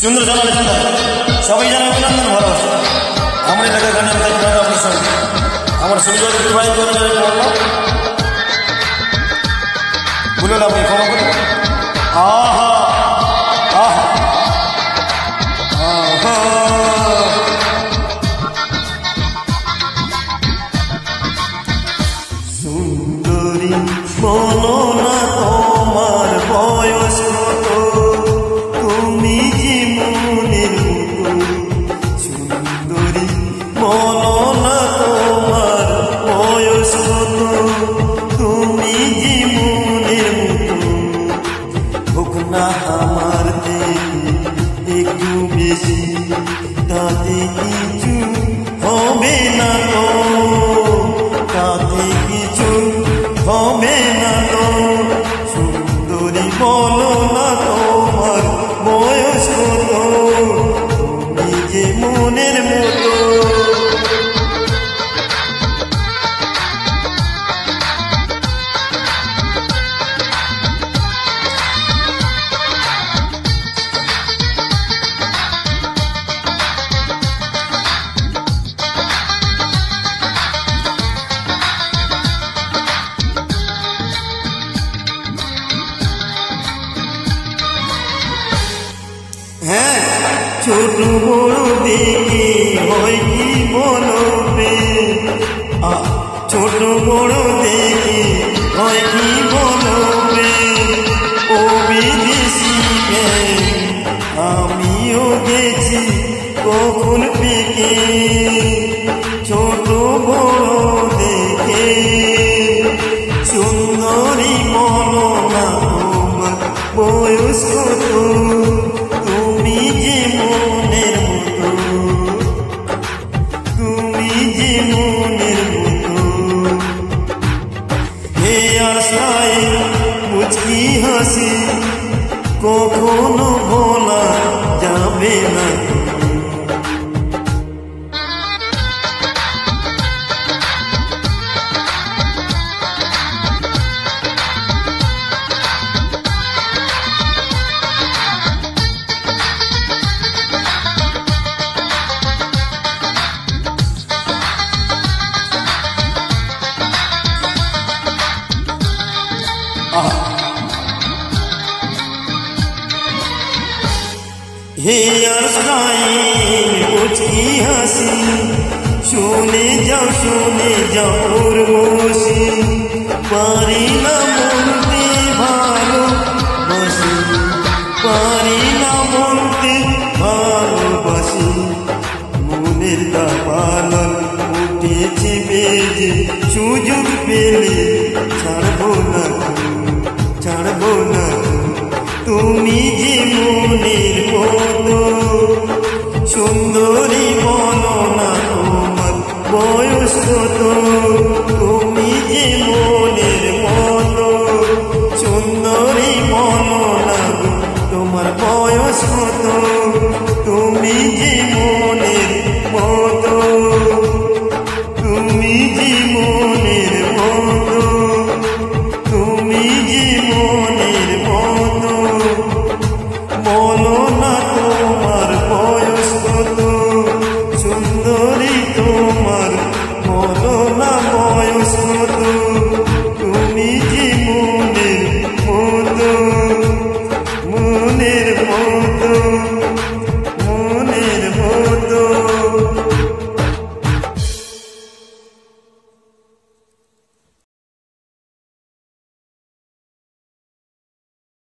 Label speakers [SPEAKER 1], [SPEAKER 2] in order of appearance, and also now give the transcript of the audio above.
[SPEAKER 1] সুন্দর জানালে জানা সবাই জানা অভিনন্দন ভালোবাসা আমার এলাকার গানে আমি তাই আপনার সঙ্গে আমার সুন্দর ভাই করে বললো বলুন আপনি ক্ষমা করুন। আহা আহা আহা সুন্দরী বলো না তোমার বয়স কত তুমি যে মনের মতো সুন্দরী বলো না তোমার বয়স কত তুমি যে মনের মতো হোক না আমার থেকে একটু বেশি তাতে কিছু হবে না তো তাতে কিছু হবে না তো সুন্দরী বলো না তোমার বয়স কত তুমি যে মনের মতো হ্যাঁ ছোট বড় দেখে হয় কি বলবে ছোট বড় দেখে হয় কি বলবে ও বিদেশি আমিও গেছি কখন পেকে ছোট বড় দেখে সুন্দরী বলো না তোমার বয়স কত তুমি যে মনের মতো তুমি যে মনের মতো হে আশায় মুচকি হাসি কখনো বলা যাবে না হে আশায় মুচকি হাসি শুনে যাও উর্বশী পারি না বলতে ভালোবাসি পারি না বলতে ভালোবাসি মনের দাপালন উঠেছে বেজে সুযোগ পেলে ছাড়বো না তুমি যে মনের মতো সুন্দরী বলো না তোমার বয়স কত তুমি যে মনের মতো সুন্দরী বলো না তোমার বয়স কত তুমি যে